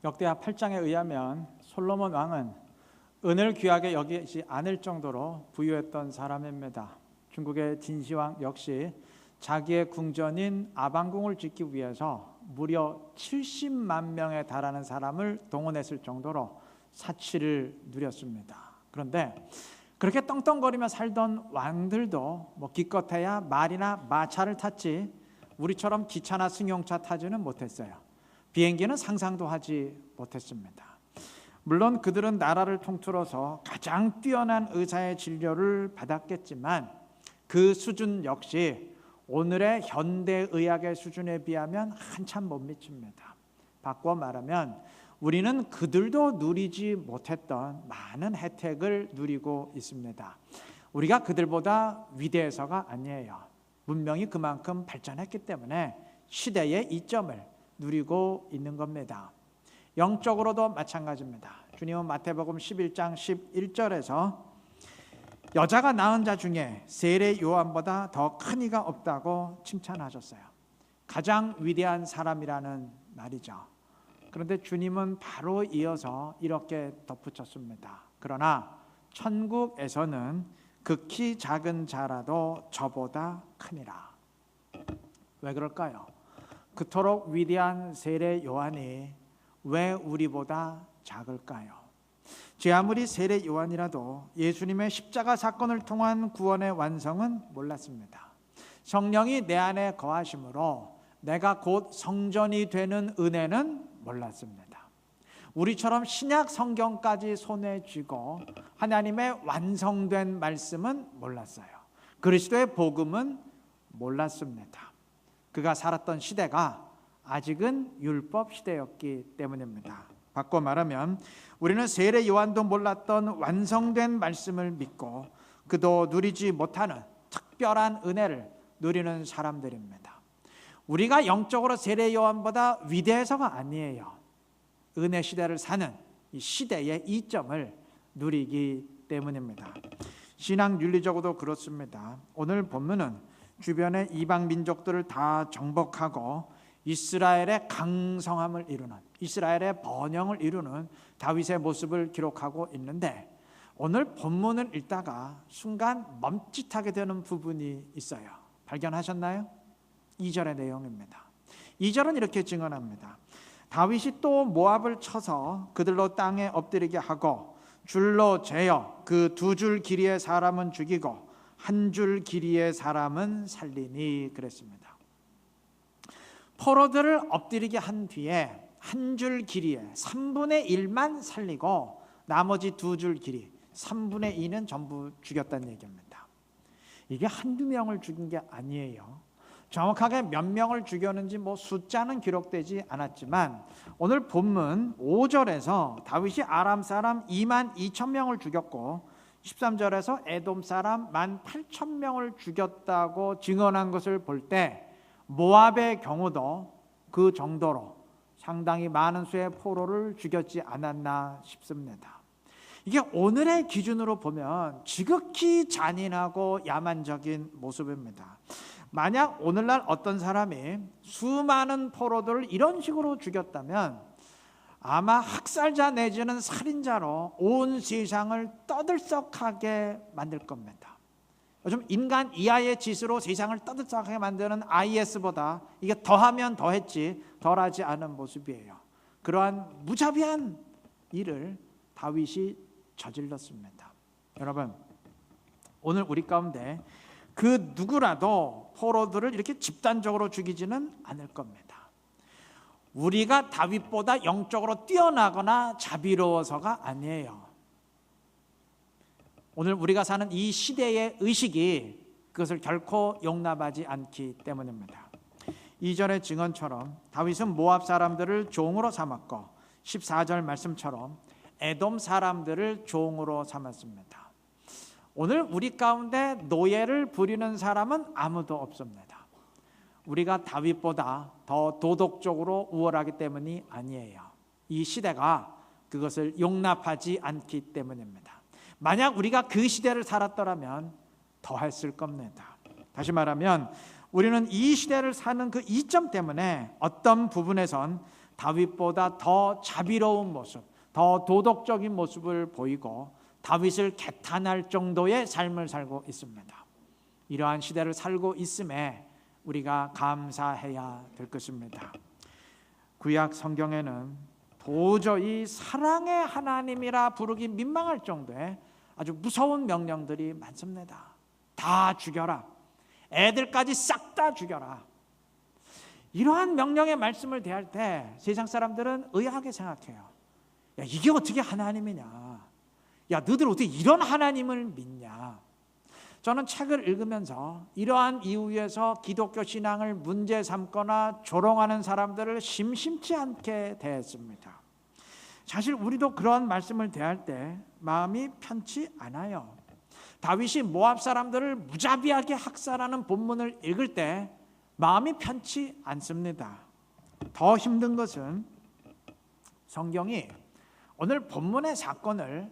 역대하 8장에 의하면 솔로몬 왕은 은을 귀하게 여기지 않을 정도로 부유했던 사람입니다. 중국의 진시황 역시 자기의 궁전인 아방궁을 짓기 위해서 무려 70만 명에 달하는 사람을 동원했을 정도로 사치를 누렸습니다. 그런데 그렇게 떵떵거리며 살던 왕들도 기껏해야 말이나 마차를 탔지 우리처럼 기차나 승용차 타지는 못했어요. 비행기는 상상도 하지 못했습니다. 물론 그들은 나라를 통틀어서 가장 뛰어난 의사의 진료를 받았겠지만 그 수준 역시 오늘의 현대의학의 수준에 비하면 한참 못 미칩니다. 바꿔 말하면 우리는 그들도 누리지 못했던 많은 혜택을 누리고 있습니다. 우리가 그들보다 위대해서가 아니에요. 문명이 그만큼 발전했기 때문에 시대의 이점을 누리고 있는 겁니다. 영적으로도 마찬가지입니다. 주님은 마태복음 11장 11절에서 여자가 낳은 자 중에 세례 요한보다 더 큰 이가 없다고 칭찬하셨어요. 가장 위대한 사람이라는 말이죠. 그런데 주님은 바로 이어서 이렇게 덧붙였습니다. 그러나 천국에서는 극히 작은 자라도 저보다 크니라. 왜 그럴까요? 그토록 위대한 세례 요한이 왜 우리보다 작을까요? 제 아무리 세례 요한이라도 예수님의 십자가 사건을 통한 구원의 완성은 몰랐습니다. 성령이 내 안에 거하심으로 내가 곧 성전이 되는 은혜는 몰랐습니다. 우리처럼 신약 성경까지 손에 쥐고 하나님의 완성된 말씀은 몰랐어요. 그리스도의 복음은 몰랐습니다. 그가 살았던 시대가 아직은 율법 시대였기 때문입니다. 바꿔 말하면 우리는 세례 요한도 몰랐던 완성된 말씀을 믿고 그도 누리지 못하는 특별한 은혜를 누리는 사람들입니다. 우리가 영적으로 세례 요한보다 위대해서가 아니에요. 은혜 시대를 사는 이 시대의 이점을 누리기 때문입니다. 신앙 윤리적으로도 그렇습니다. 오늘 본문은 주변의 이방 민족들을 다 정복하고 이스라엘의 강성함을 이루는, 이스라엘의 번영을 이루는 다윗의 모습을 기록하고 있는데 오늘 본문을 읽다가 순간 멈칫하게 되는 부분이 있어요. 발견하셨나요? 2절의 내용입니다. 2절은 이렇게 증언합니다. 다윗이 또 모압을 쳐서 그들로 땅에 엎드리게 하고 줄로 재어 그 2줄 길이의 사람은 죽이고 1줄 길이의 사람은 살리니 그랬습니다. 포로들을 엎드리게 한 뒤에 1줄 길이에 3분의 1만 살리고 나머지 2줄 길이 3분의 2는 전부 죽였다는 얘기입니다. 이게 한두 명을 죽인 게 아니에요. 정확하게 몇 명을 죽였는지 숫자는 기록되지 않았지만 오늘 본문 5절에서 다윗이 아람 사람 2만 2천 명을 죽였고 13절에서 에돔 사람 18,000명을 죽였다고 증언한 것을 볼 때 모압의 경우도 그 정도로 상당히 많은 수의 포로를 죽였지 않았나 싶습니다. 이게 오늘의 기준으로 보면 지극히 잔인하고 야만적인 모습입니다. 만약 오늘날 어떤 사람이 수많은 포로들을 이런 식으로 죽였다면 아마 학살자 내지는 살인자로 온 세상을 떠들썩하게 만들 겁니다. 요즘 인간 이하의 짓으로 세상을 떠들썩하게 만드는 IS보다 이게 더하면 더했지 덜하지 않은 모습이에요. 그러한 무자비한 일을 다윗이 저질렀습니다. 여러분, 오늘 우리 가운데 그 누구라도 포로들을 이렇게 집단적으로 죽이지는 않을 겁니다. 우리가 다윗보다 영적으로 뛰어나거나 자비로워서가 아니에요. 오늘 우리가 사는 이 시대의 의식이 그것을 결코 용납하지 않기 때문입니다. 2절의 증언처럼 다윗은 모압 사람들을 종으로 삼았고 14절 말씀처럼 에돔 사람들을 종으로 삼았습니다. 오늘 우리 가운데 노예를 부리는 사람은 아무도 없습니다. 우리가 다윗보다 더 도덕적으로 우월하기 때문이 아니에요. 이 시대가 그것을 용납하지 않기 때문입니다. 만약 우리가 그 시대를 살았더라면 더 했을 겁니다. 다시 말하면 우리는 이 시대를 사는 그 이점 때문에 어떤 부분에선 다윗보다 더 자비로운 모습, 더 도덕적인 모습을 보이고 다윗을 개탄할 정도의 삶을 살고 있습니다. 이러한 시대를 살고 있음에 우리가 감사해야 될 것입니다. 구약 성경에는 도저히 사랑의 하나님이라 부르기 민망할 정도의 아주 무서운 명령들이 많습니다. 다 죽여라. 애들까지 싹 다 죽여라. 이러한 명령의 말씀을 대할 때 세상 사람들은 의아하게 생각해요. 야, 이게 어떻게 하나님이냐? 야, 너희들 어떻게 이런 하나님을 믿냐? 저는 책을 읽으면서 이러한 이유에서 기독교 신앙을 문제 삼거나 조롱하는 사람들을 심심치 않게 대했습니다. 사실 우리도 그런 말씀을 대할 때 마음이 편치 않아요. 다윗이 모압 사람들을 무자비하게 학살하는 본문을 읽을 때 마음이 편치 않습니다. 더 힘든 것은 성경이 오늘 본문의 사건을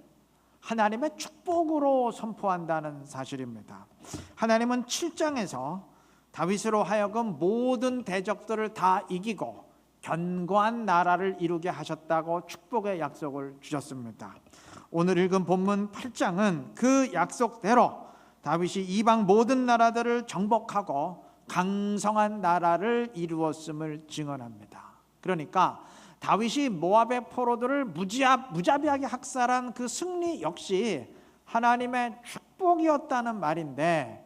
하나님의 축복으로 선포한다는 사실입니다. 하나님은 7장에서 다윗으로 하여금 모든 대적들을 다 이기고 견고한 나라를 이루게 하셨다고 축복의 약속을 주셨습니다. 오늘 읽은 본문 8장은 그 약속대로 다윗이 이방 모든 나라들을 정복하고 강성한 나라를 이루었음을 증언합니다. 그러니까 다윗이 모압의 포로들을 무자비하게 학살한 그 승리 역시 하나님의 축복이었다는 말인데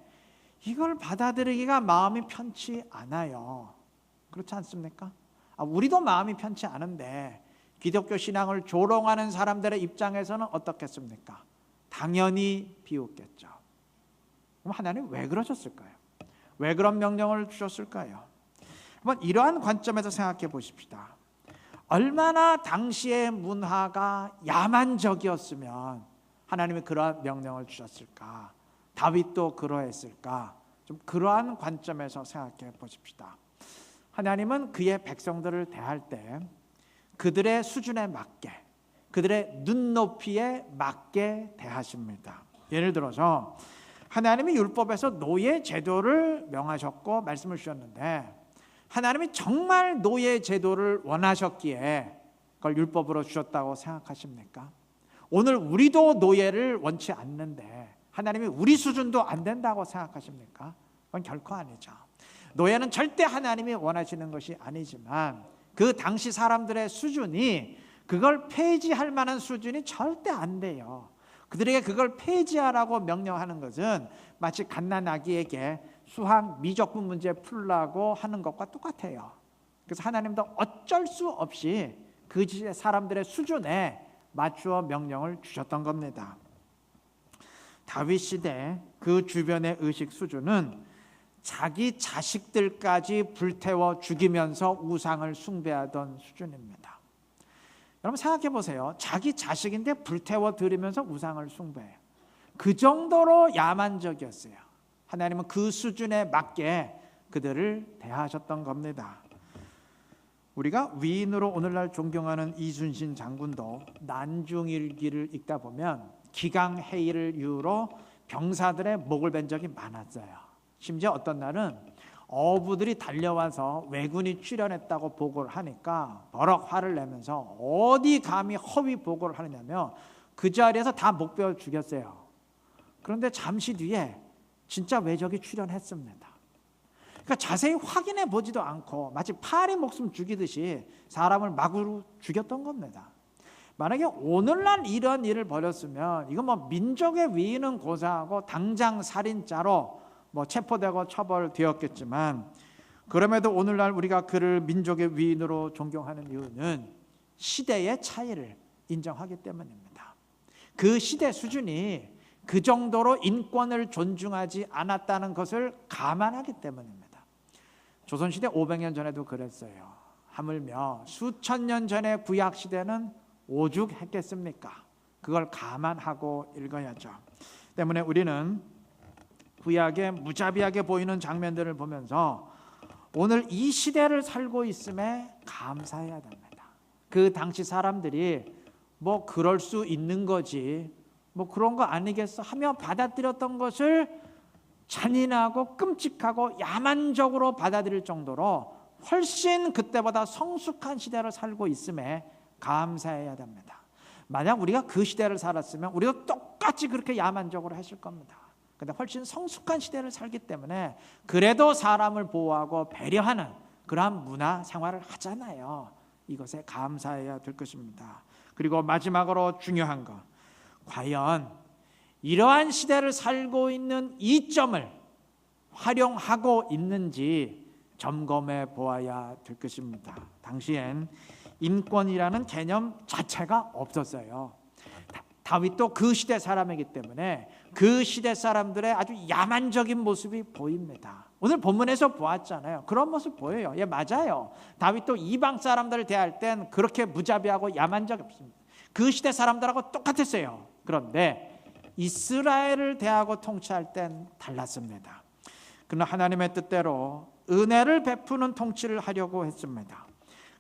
이걸 받아들이기가 마음이 편치 않아요. 그렇지 않습니까? 우리도 마음이 편치 않은데 기독교 신앙을 조롱하는 사람들의 입장에서는 어떻겠습니까? 당연히 비웃겠죠. 그럼 하나님 왜 그러셨을까요? 왜 그런 명령을 주셨을까요? 한번 이러한 관점에서 생각해 보십시다. 얼마나 당시의 문화가 야만적이었으면 하나님이 그러한 명령을 주셨을까? 다윗도 그러했을까? 좀 그러한 관점에서 생각해 보십시다. 하나님은 그의 백성들을 대할 때 그들의 수준에 맞게, 그들의 눈높이에 맞게 대하십니다. 예를 들어서 하나님이 율법에서 노예 제도를 명하셨고 말씀을 주셨는데 하나님이 정말 노예 제도를 원하셨기에 그걸 율법으로 주셨다고 생각하십니까? 오늘 우리도 노예를 원치 않는데 하나님이 우리 수준도 안 된다고 생각하십니까? 그건 결코 아니죠. 노예는 절대 하나님이 원하시는 것이 아니지만 그 당시 사람들의 수준이 그걸 폐지할 만한 수준이 절대 안 돼요. 그들에게 그걸 폐지하라고 명령하는 것은 마치 갓난아기에게 수학 미적분 문제 풀라고 하는 것과 똑같아요. 그래서 하나님도 어쩔 수 없이 그 사람들의 수준에 맞추어 명령을 주셨던 겁니다. 다윗 시대 그 주변의 의식 수준은 자기 자식들까지 불태워 죽이면서 우상을 숭배하던 수준입니다. 여러분 생각해 보세요. 자기 자식인데 불태워 드리면서 우상을 숭배해요. 그 정도로 야만적이었어요. 하나님은 그 수준에 맞게 그들을 대하셨던 겁니다. 우리가 위인으로 오늘날 존경하는 이순신 장군도 난중일기를 읽다 보면 기강해이를 이유로 병사들의 목을 벤 적이 많았어요. 심지어 어떤 날은 어부들이 달려와서 왜군이 출현했다고 보고를 하니까 버럭 화를 내면서 어디 감히 허위 보고를 하느냐며 그 자리에서 다 목 베어 죽였어요. 그런데 잠시 뒤에 진짜 왜적이 출현했습니다. 그러니까 자세히 확인해 보지도 않고 마치 파리 목숨 죽이듯이 사람을 마구로 죽였던 겁니다. 만약에 오늘날 이런 일을 벌였으면 이건 뭐 민족의 위인은 고사하고 당장 살인자로 뭐 체포되고 처벌되었겠지만 그럼에도 오늘날 우리가 그를 민족의 위인으로 존경하는 이유는 시대의 차이를 인정하기 때문입니다. 그 시대 수준이 그 정도로 인권을 존중하지 않았다는 것을 감안하기 때문입니다. 조선시대 500년 전에도 그랬어요. 하물며 수천 년 전의 구약시대는 오죽했겠습니까? 그걸 감안하고 읽어야죠. 때문에 우리는 구약에 무자비하게 보이는 장면들을 보면서 오늘 이 시대를 살고 있음에 감사해야 됩니다. 그 당시 사람들이 뭐 그럴 수 있는 거지 뭐 그런 거 아니겠어 하며 받아들였던 것을 잔인하고 끔찍하고 야만적으로 받아들일 정도로 훨씬 그때보다 성숙한 시대를 살고 있음에 감사해야 됩니다. 만약 우리가 그 시대를 살았으면 우리도 똑같이 그렇게 야만적으로 했을 겁니다. 근데 훨씬 성숙한 시대를 살기 때문에 그래도 사람을 보호하고 배려하는 그러한 문화 생활을 하잖아요. 이것에 감사해야 될 것입니다. 그리고 마지막으로 중요한 거, 과연 이러한 시대를 살고 있는 이점을 활용하고 있는지 점검해 보아야 될 것입니다. 당시엔 인권이라는 개념 자체가 없었어요. 다윗도 그 시대 사람이기 때문에 그 시대 사람들의 아주 야만적인 모습이 보입니다. 오늘 본문에서 보았잖아요. 그런 모습 보여요. 예, 맞아요. 다윗도 이방 사람들을 대할 땐 그렇게 무자비하고 야만적이 없습니다. 그 시대 사람들하고 똑같았어요. 그런데 이스라엘을 대하고 통치할 땐 달랐습니다. 그는 하나님의 뜻대로 은혜를 베푸는 통치를 하려고 했습니다.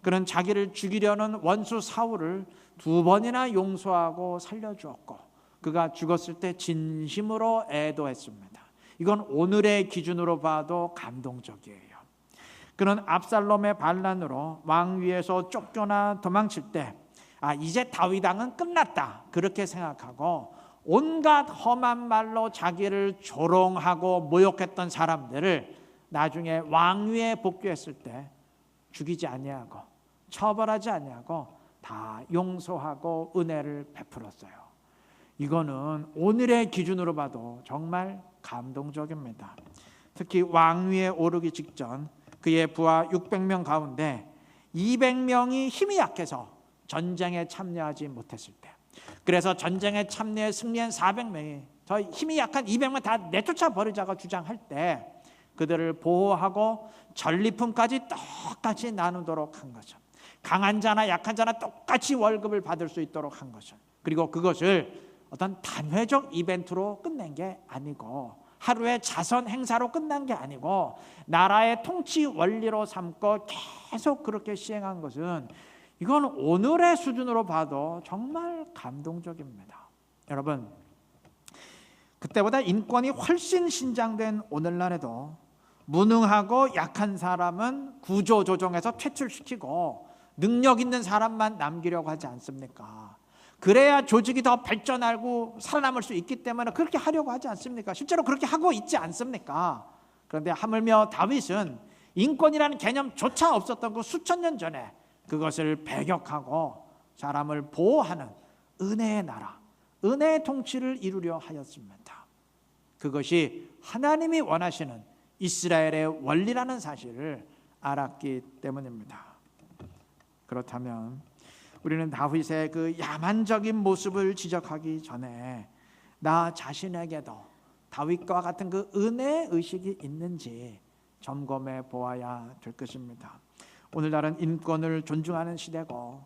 그는 자기를 죽이려는 원수 사울을 2번이나 용서하고 살려주었고, 그가 죽었을 때 진심으로 애도했습니다. 이건 오늘의 기준으로 봐도 감동적이에요. 그는 압살롬의 반란으로 왕위에서 쫓겨나 도망칠 때 이제 다윗 왕은 끝났다 그렇게 생각하고 온갖 험한 말로 자기를 조롱하고 모욕했던 사람들을 나중에 왕위에 복귀했을 때 죽이지 아니하고 처벌하지 아니하고 다 용서하고 은혜를 베풀었어요. 이거는 오늘의 기준으로 봐도 정말 감동적입니다. 특히 왕위에 오르기 직전 그의 부하 600명 가운데 200명이 힘이 약해서 전쟁에 참여하지 못했을 때, 그래서 전쟁에 참여해 승리한 400명이 더 힘이 약한 200명 다 내쫓아 버리자고 주장할 때 그들을 보호하고 전리품까지 똑같이 나누도록 한 거죠. 강한 자나 약한 자나 똑같이 월급을 받을 수 있도록 한 거죠. 그리고 그것을 어떤 단회적 이벤트로 끝낸 게 아니고 하루의 자선 행사로 끝난 게 아니고 나라의 통치 원리로 삼고 계속 그렇게 시행한 것은 이건 오늘의 수준으로 봐도 정말 감동적입니다. 여러분, 그때보다 인권이 훨씬 신장된 오늘날에도 무능하고 약한 사람은 구조조정해서 퇴출시키고 능력 있는 사람만 남기려고 하지 않습니까? 그래야 조직이 더 발전하고 살아남을 수 있기 때문에 그렇게 하려고 하지 않습니까? 실제로 그렇게 하고 있지 않습니까? 그런데 하물며 다윗은 인권이라는 개념조차 없었던 그 수천 년 전에 그것을 배격하고 사람을 보호하는 은혜의 나라, 은혜의 통치를 이루려 하였습니다. 그것이 하나님이 원하시는 이스라엘의 원리라는 사실을 알았기 때문입니다. 그렇다면 우리는 다윗의 그 야만적인 모습을 지적하기 전에 나 자신에게도 다윗과 같은 그 은혜 의식이 있는지 점검해 보아야 될 것입니다. 오늘날은 인권을 존중하는 시대고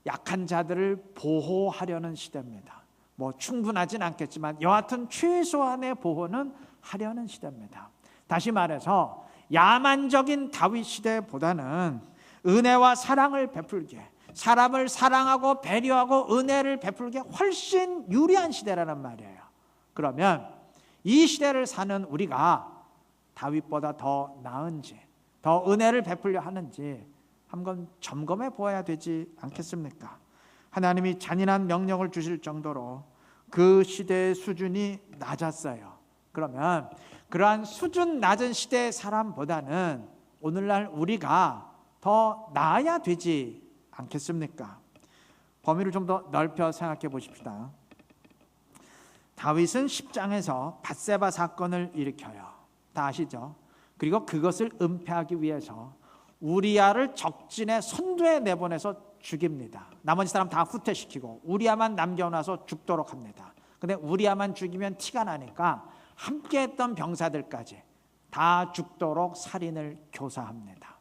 약한 자들을 보호하려는 시대입니다. 뭐 충분하진 않겠지만 여하튼 최소한의 보호는 하려는 시대입니다. 다시 말해서 야만적인 다윗 시대보다는 은혜와 사랑을 베풀게, 사람을 사랑하고 배려하고 은혜를 베풀게 훨씬 유리한 시대라는 말이에요. 그러면 이 시대를 사는 우리가 다윗보다 더 나은지, 더 은혜를 베풀려 하는지 한번 점검해 보아야 되지 않겠습니까? 하나님이 잔인한 명령을 주실 정도로 그 시대의 수준이 낮았어요. 그러면 그러한 수준 낮은 시대의 사람보다는 오늘날 우리가 더 나아야 되지 않겠습니까? 범위를 좀 더 넓혀 생각해 보십시다. 다윗은 10장에서 밧세바 사건을 일으켜요. 다 아시죠? 그리고 그것을 은폐하기 위해서 우리아를 적진의 선두에 내보내서 죽입니다. 나머지 사람 다 후퇴시키고 우리아만 남겨놔서 죽도록 합니다. 근데 우리아만 죽이면 티가 나니까 함께했던 병사들까지 다 죽도록 살인을 교사합니다.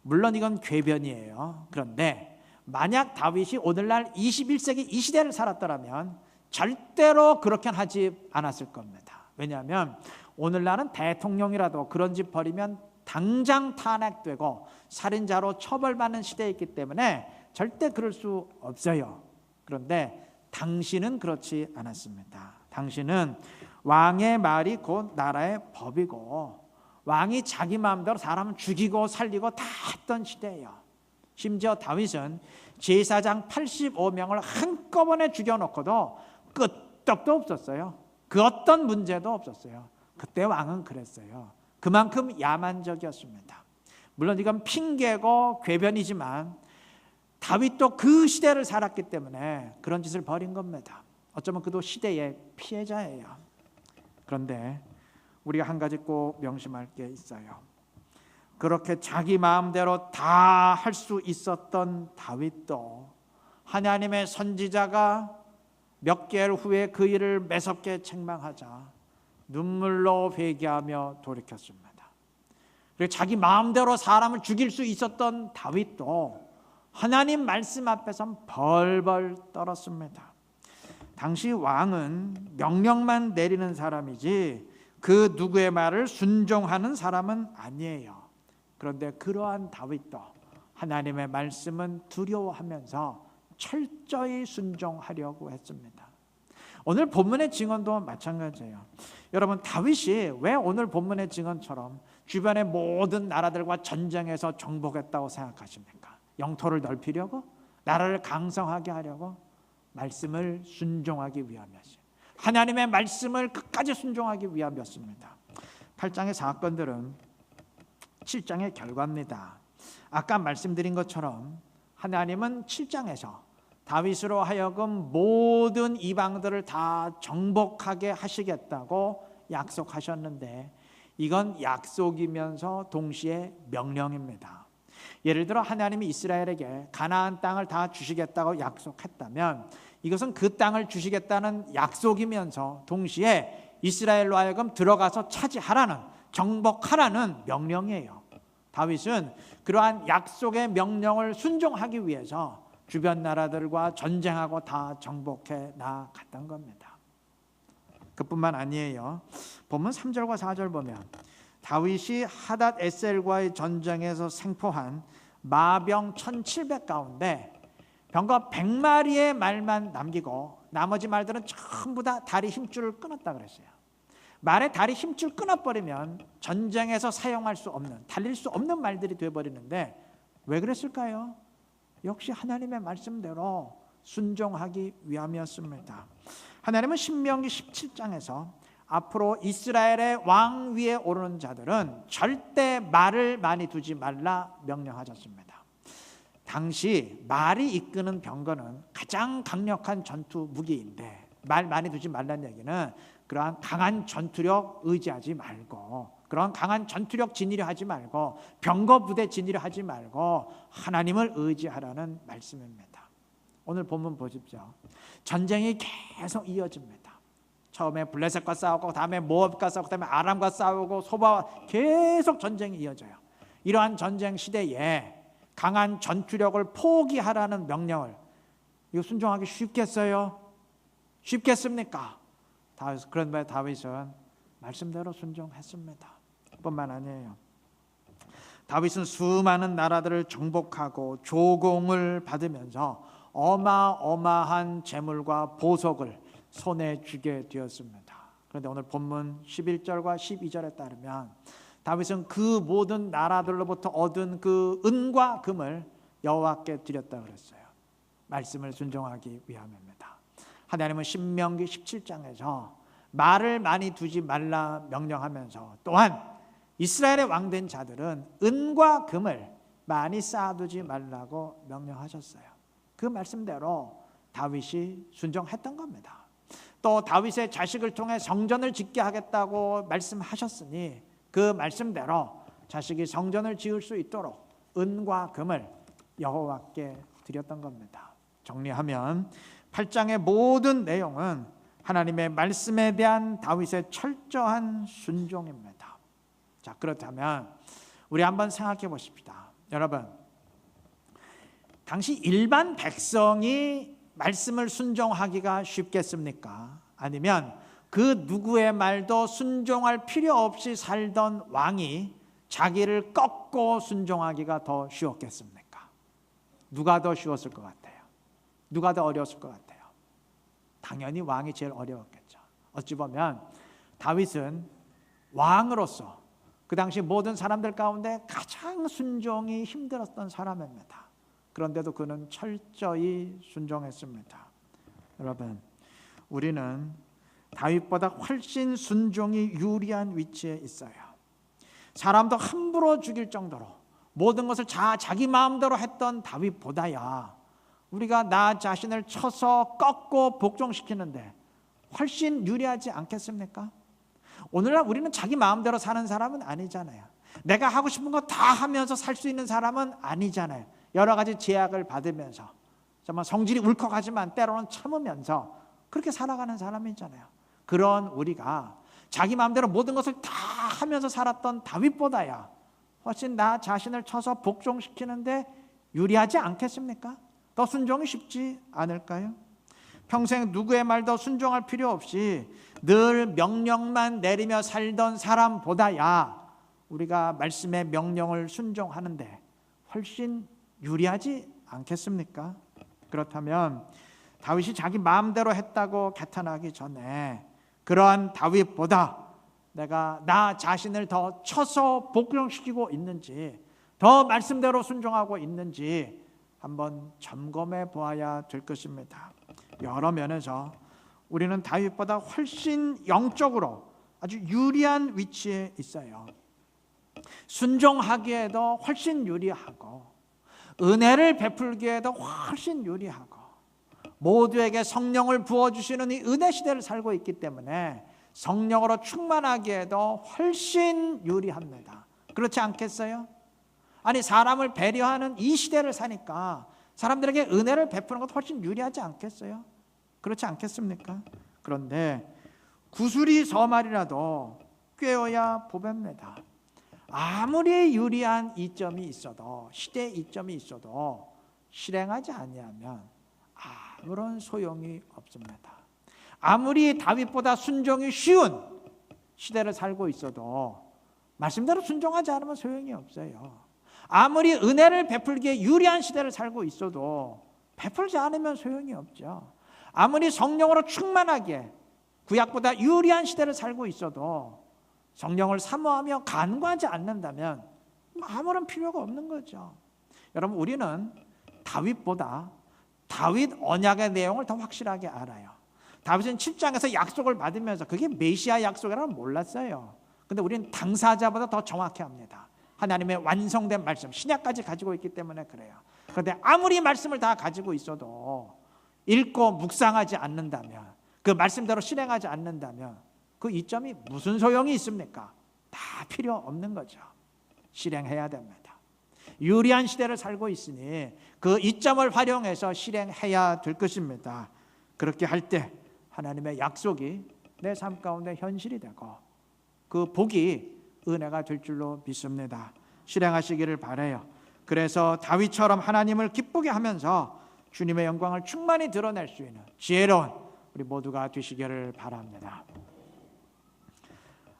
물론 이건 궤변이에요. 그런데 만약 다윗이 오늘날 21세기 이 시대를 살았더라면 절대로 그렇게는 하지 않았을 겁니다. 왜냐하면 오늘날은 대통령이라도 그런 짓 벌이면 당장 탄핵되고 살인자로 처벌받는 시대에 있기 때문에 절대 그럴 수 없어요. 그런데 당신은 그렇지 않았습니다. 당신은 왕의 말이 곧 나라의 법이고 왕이 자기 마음대로 사람을 죽이고 살리고 다 했던 시대예요. 심지어 다윗은 제사장 85명을 한꺼번에 죽여놓고도 끄떡도 없었어요. 그 어떤 문제도 없었어요. 그때 왕은 그랬어요. 그만큼 야만적이었습니다. 물론 이건 핑계고 궤변이지만 다윗도 그 시대를 살았기 때문에 그런 짓을 벌인 겁니다. 어쩌면 그도 시대의 피해자예요. 그런데 우리가 한 가지 꼭 명심할 게 있어요. 그렇게 자기 마음대로 다 할 수 있었던 다윗도 하나님의 선지자가 몇 개월 후에 그 일을 매섭게 책망하자 눈물로 회개하며 돌이켰습니다. 그리고 자기 마음대로 사람을 죽일 수 있었던 다윗도 하나님 말씀 앞에서 벌벌 떨었습니다. 당시 왕은 명령만 내리는 사람이지 그 누구의 말을 순종하는 사람은 아니에요. 그런데 그러한 다윗도 하나님의 말씀은 두려워하면서 철저히 순종하려고 했습니다. 오늘 본문의 증언도 마찬가지예요. 여러분, 다윗이 왜 오늘 본문의 증언처럼 주변의 모든 나라들과 전쟁에서 정복했다고 생각하십니까? 영토를 넓히려고? 나라를 강성하게 하려고? 말씀을 순종하기 위함이었어요. 하나님의 말씀을 끝까지 순종하기 위함이었습니다. 8장의 사건들은 7장의 결과입니다. 아까 말씀드린 것처럼 하나님은 7장에서 다윗으로 하여금 모든 이방들을 다 정복하게 하시겠다고 약속하셨는데 이건 약속이면서 동시에 명령입니다. 예를 들어 하나님이 이스라엘에게 가나안 땅을 다 주시겠다고 약속했다면 이것은 그 땅을 주시겠다는 약속이면서 동시에 이스라엘로 하여금 들어가서 차지하라는, 정복하라는 명령이에요. 다윗은 그러한 약속의 명령을 순종하기 위해서 주변 나라들과 전쟁하고 다 정복해 나갔던 겁니다. 그뿐만 아니에요. 본문 3절과 4절 보면 다윗이 하닷 에셀과의 전쟁에서 생포한 마병 1700 가운데 병거 100마리의 말만 남기고 나머지 말들은 전부 다 다리 힘줄을 끊었다 그랬어요. 말의 다리 힘줄 끊어버리면 전쟁에서 사용할 수 없는, 달릴 수 없는 말들이 되어버리는데 왜 그랬을까요? 역시 하나님의 말씀대로 순종하기 위함이었습니다. 하나님은 신명기 17장에서 앞으로 이스라엘의 왕 위에 오르는 자들은 절대 말을 많이 두지 말라 명령하셨습니다. 당시 말이 이끄는 병거는 가장 강력한 전투 무기인데 말 많이 두지 말라는 얘기는 그러한 강한 전투력 의지하지 말고, 그런 강한 전투력 진위를 하지 말고, 병거 부대 진위를 하지 말고 하나님을 의지하라는 말씀입니다. 오늘 본문 보십시오. 전쟁이 계속 이어집니다. 처음에 블레셋과 싸우고 다음에 모압과 싸우고 다음에 아람과 싸우고 소바와 계속 전쟁이 이어져요. 이러한 전쟁 시대에 강한 전투력을 포기하라는 명령을 이거 순종하기 쉽겠어요? 쉽겠습니까? 그런데 다윗은 말씀대로 순종했습니다. 뿐만 아니에요. 다윗은 수많은 나라들을 정복하고 조공을 받으면서 어마어마한 재물과 보석을 손에 쥐게 되었습니다. 그런데 오늘 본문 11절과 12절에 따르면 다윗은 그 모든 나라들로부터 얻은 그 은과 금을 여호와께 드렸다 그랬어요. 말씀을 순종하기 위함입니다. 하나님은 신명기 17장에서 말을 많이 두지 말라 명령하면서 또한 이스라엘의 왕된 자들은 은과 금을 많이 쌓아두지 말라고 명령하셨어요. 그 말씀대로 다윗이 순종했던 겁니다. 또 다윗의 자식을 통해 성전을 짓게 하겠다고 말씀하셨으니 그 말씀대로 자식이 성전을 지을 수 있도록 은과 금을 여호와께 드렸던 겁니다. 정리하면 8장의 모든 내용은 하나님의 말씀에 대한 다윗의 철저한 순종입니다. 자, 그렇다면 우리 한번 생각해 보십시다. 여러분, 당시 일반 백성이 말씀을 순종하기가 쉽겠습니까? 아니면 그 누구의 말도 순종할 필요 없이 살던 왕이 자기를 꺾고 순종하기가 더 쉬웠겠습니까? 누가 더 쉬웠을 것 같아요? 누가 더 어려웠을 것 같아요? 당연히 왕이 제일 어려웠겠죠. 어찌 보면 다윗은 왕으로서 그 당시 모든 사람들 가운데 가장 순종이 힘들었던 사람입니다. 그런데도 그는 철저히 순종했습니다. 여러분, 우리는 다윗보다 훨씬 순종이 유리한 위치에 있어요. 사람도 함부로 죽일 정도로 모든 것을 자기 마음대로 했던 다윗보다야 우리가 나 자신을 쳐서 꺾고 복종시키는데 훨씬 유리하지 않겠습니까? 오늘날 우리는 자기 마음대로 사는 사람은 아니잖아요. 내가 하고 싶은 거 다 하면서 살 수 있는 사람은 아니잖아요. 여러 가지 제약을 받으면서 정말 성질이 울컥하지만 때로는 참으면서 그렇게 살아가는 사람이잖아요. 그런 우리가 자기 마음대로 모든 것을 다 하면서 살았던 다윗보다야 훨씬 나 자신을 쳐서 복종시키는데 유리하지 않겠습니까? 더 순종이 쉽지 않을까요? 평생 누구의 말도 순종할 필요 없이 늘 명령만 내리며 살던 사람보다야 우리가 말씀의 명령을 순종하는데 훨씬 유리하지 않겠습니까? 그렇다면 다윗이 자기 마음대로 했다고 개탄하기 전에 그러한 다윗보다 내가 나 자신을 더 쳐서 복종시키고 있는지, 더 말씀대로 순종하고 있는지 한번 점검해 보아야 될 것입니다. 여러 면에서 우리는 다윗보다 훨씬 영적으로 아주 유리한 위치에 있어요. 순종하기에도 훨씬 유리하고 은혜를 베풀기에도 훨씬 유리하고 모두에게 성령을 부어주시는 이 은혜 시대를 살고 있기 때문에 성령으로 충만하기에도 훨씬 유리합니다. 그렇지 않겠어요? 아니, 사람을 배려하는 이 시대를 사니까 사람들에게 은혜를 베푸는 것도 훨씬 유리하지 않겠어요? 그렇지 않겠습니까? 그런데 구슬이 서말이라도 꿰어야 보배입니다. 아무리 유리한 이점이 있어도, 시대의 이점이 있어도 실행하지 아니하면 아무런 소용이 없습니다. 아무리 다윗보다 순종이 쉬운 시대를 살고 있어도 말씀대로 순종하지 않으면 소용이 없어요. 아무리 은혜를 베풀기에 유리한 시대를 살고 있어도 베풀지 않으면 소용이 없죠. 아무리 성령으로 충만하게 구약보다 유리한 시대를 살고 있어도 성령을 사모하며 간구하지 않는다면 아무런 필요가 없는 거죠. 여러분, 우리는 다윗보다 다윗 언약의 내용을 더 확실하게 알아요. 다윗은 7장에서 약속을 받으면서 그게 메시아 약속이라는 몰랐어요. 근데 우리는 당사자보다 더 정확히 합니다. 하나님의 완성된 말씀, 신약까지 가지고 있기 때문에 그래요. 그런데 아무리 말씀을 다 가지고 있어도 읽고 묵상하지 않는다면, 그 말씀대로 실행하지 않는다면 그 이점이 무슨 소용이 있습니까? 다 필요 없는 거죠. 실행해야 됩니다. 유리한 시대를 살고 있으니 그 이점을 활용해서 실행해야 될 것입니다. 그렇게 할 때 하나님의 약속이 내 삶 가운데 현실이 되고 그 복이 은혜가 될 줄로 믿습니다. 실행하시기를 바라요. 그래서 다윗처럼 하나님을 기쁘게 하면서 주님의 영광을 충만히 드러낼 수 있는 지혜로운 우리 모두가 되시기를 바랍니다.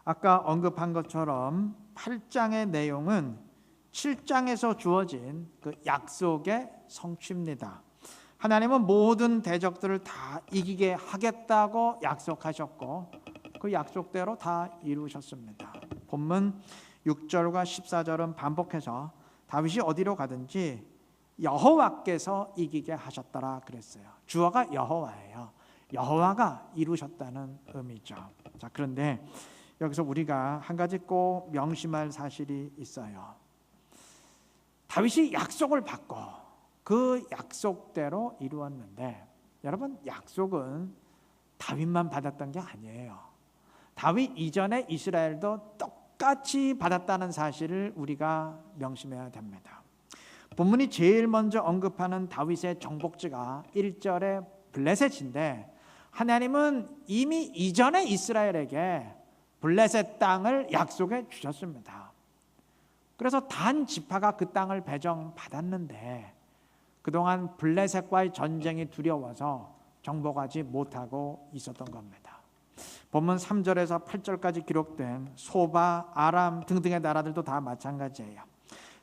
아까 언급한 것처럼 8장의 내용은 7장에서 주어진 그 약속의 성취입니다. 하나님은 모든 대적들을 다 이기게 하겠다고 약속하셨고 그 약속대로 다 이루셨습니다. 본문 6절과 14절은 반복해서 다윗이 어디로 가든지 여호와께서 이기게 하셨더라 그랬어요. 주어가 여호와예요. 여호와가 이루셨다는 의미죠. 자, 그런데 여기서 우리가 한 가지 꼭 명심할 사실이 있어요. 다윗이 약속을 받고 그 약속대로 이루었는데, 여러분, 약속은 다윗만 받았던 게 아니에요. 다윗 이전에 이스라엘도 똑같이 받았다는 사실을 우리가 명심해야 됩니다. 본문이 제일 먼저 언급하는 다윗의 정복지가 1절의 블레셋인데, 하나님은 이미 이전에 이스라엘에게 블레셋 땅을 약속해 주셨습니다. 그래서 단 지파가 그 땅을 배정받았는데 그동안 블레셋과의 전쟁이 두려워서 정복하지 못하고 있었던 겁니다. 본문 3절에서 8절까지 기록된 소바, 아람 등등의 나라들도 다 마찬가지예요.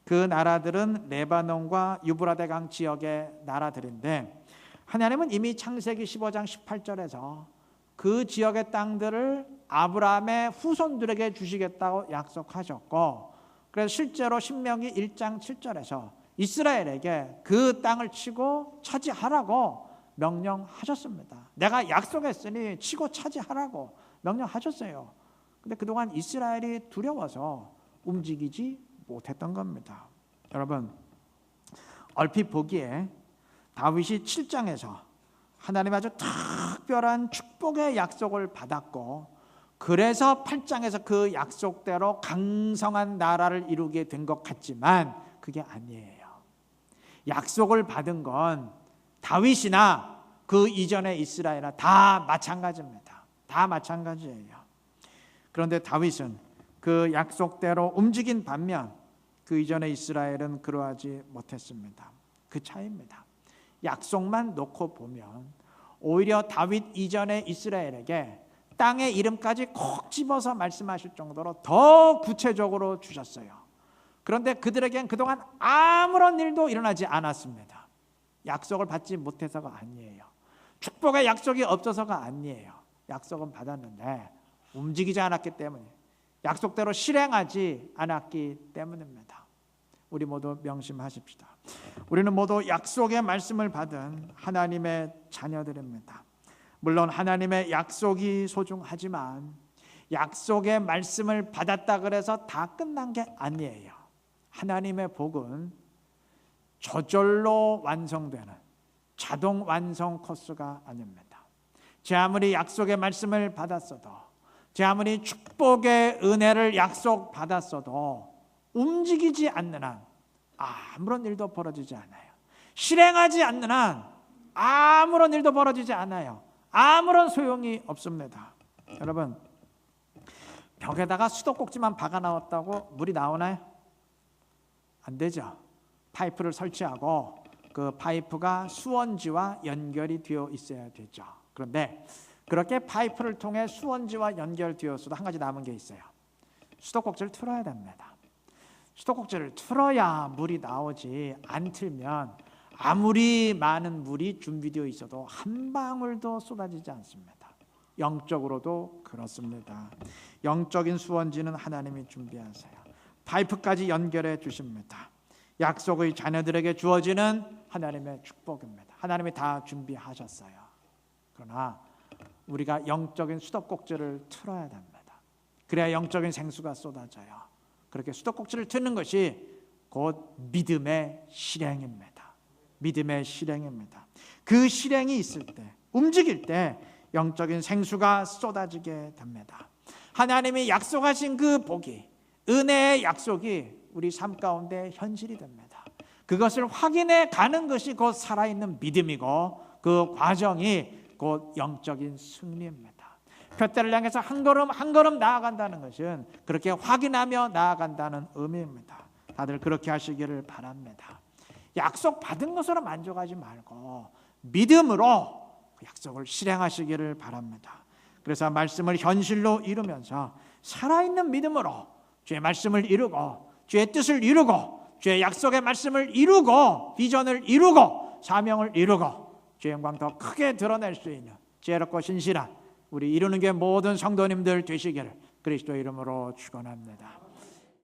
그 나라들은 레바논과 유브라데 강 지역의 나라들인데, 하나님은 이미 창세기 15장 18절에서 그 지역의 땅들을 아브라함의 후손들에게 주시겠다고 약속하셨고, 그래서 실제로 신명기 1장 7절에서 이스라엘에게 그 땅을 치고 차지하라고 명령하셨습니다. 내가 약속했으니 치고 차지하라고 명령하셨어요. 근데 그동안 이스라엘이 두려워서 움직이지 못했던 겁니다. 여러분, 얼핏 보기에 다윗이 7장에서 하나님 아주 특별한 축복의 약속을 받았고, 그래서 8장에서 그 약속대로 강성한 나라를 이루게 된 것 같지만 그게 아니에요. 약속을 받은 건 다윗이나 그 이전의 이스라엘이나 다 마찬가지입니다. 다 마찬가지예요. 그런데 다윗은 그 약속대로 움직인 반면 그 이전의 이스라엘은 그러하지 못했습니다. 그 차이입니다. 약속만 놓고 보면 오히려 다윗 이전의 이스라엘에게 땅의 이름까지 콕 집어서 말씀하실 정도로 더 구체적으로 주셨어요. 그런데 그들에겐 그동안 아무런 일도 일어나지 않았습니다. 약속을 받지 못해서가 아니에요. 축복의 약속이 없어서가 아니에요. 약속은 받았는데 움직이지 않았기 때문에, 약속대로 실행하지 않았기 때문입니다. 우리 모두 명심하십시다. 우리는 모두 약속의 말씀을 받은 하나님의 자녀들입니다. 물론 하나님의 약속이 소중하지만 약속의 말씀을 받았다 그래서 다 끝난 게 아니에요. 하나님의 복은 저절로 완성되는 자동 완성 코스가 아닙니다. 제 아무리 약속의 말씀을 받았어도, 제 아무리 축복의 은혜를 약속받았어도 움직이지 않는 한 아무런 일도 벌어지지 않아요. 실행하지 않는 한 아무런 일도 벌어지지 않아요. 아무런 소용이 없습니다. 여러분, 벽에다가 수도꼭지만 박아 넣었다고 물이 나오나요? 안 되죠. 파이프를 설치하고 그 파이프가 수원지와 연결이 되어 있어야 되죠. 그런데 그렇게 파이프를 통해 수원지와 연결되었어도 한 가지 남은 게 있어요. 수도꼭지를 틀어야 됩니다. 수도꼭지를 틀어야 물이 나오지, 안 틀면 아무리 많은 물이 준비되어 있어도 한 방울도 쏟아지지 않습니다. 영적으로도 그렇습니다. 영적인 수원지는 하나님이 준비하세요. 파이프까지 연결해 주십니다. 약속의 자녀들에게 주어지는 하나님의 축복입니다. 하나님이 다 준비하셨어요. 그러나 우리가 영적인 수도꼭지를 틀어야 됩니다. 그래야 영적인 생수가 쏟아져요. 그렇게 수도꼭지를 트는 것이 곧 믿음의 실행입니다. 믿음의 실행입니다. 그 실행이 있을 때, 움직일 때 영적인 생수가 쏟아지게 됩니다. 하나님이 약속하신 그 복이, 은혜의 약속이 우리 삶 가운데 현실이 됩니다. 그것을 확인해 가는 것이 곧 살아있는 믿음이고, 그 과정이 곧 영적인 승리입니다. 표대를 향해서 한 걸음 한 걸음 나아간다는 것은 그렇게 확인하며 나아간다는 의미입니다. 다들 그렇게 하시기를 바랍니다. 약속 받은 것으로 만족하지 말고 믿음으로 그 약속을 실행하시기를 바랍니다. 그래서 말씀을 현실로 이루면서 살아있는 믿음으로 주의 말씀을 이루고, 주의 뜻을 이루고, 주의 약속의 말씀을 이루고, 비전을 이루고, 사명을 이루고 주의 영광 더 크게 드러낼 수 있는 지혜롭고 신실한 우리 이루는 게 모든 성도님들 되시기를 그리스도 이름으로 축원합니다.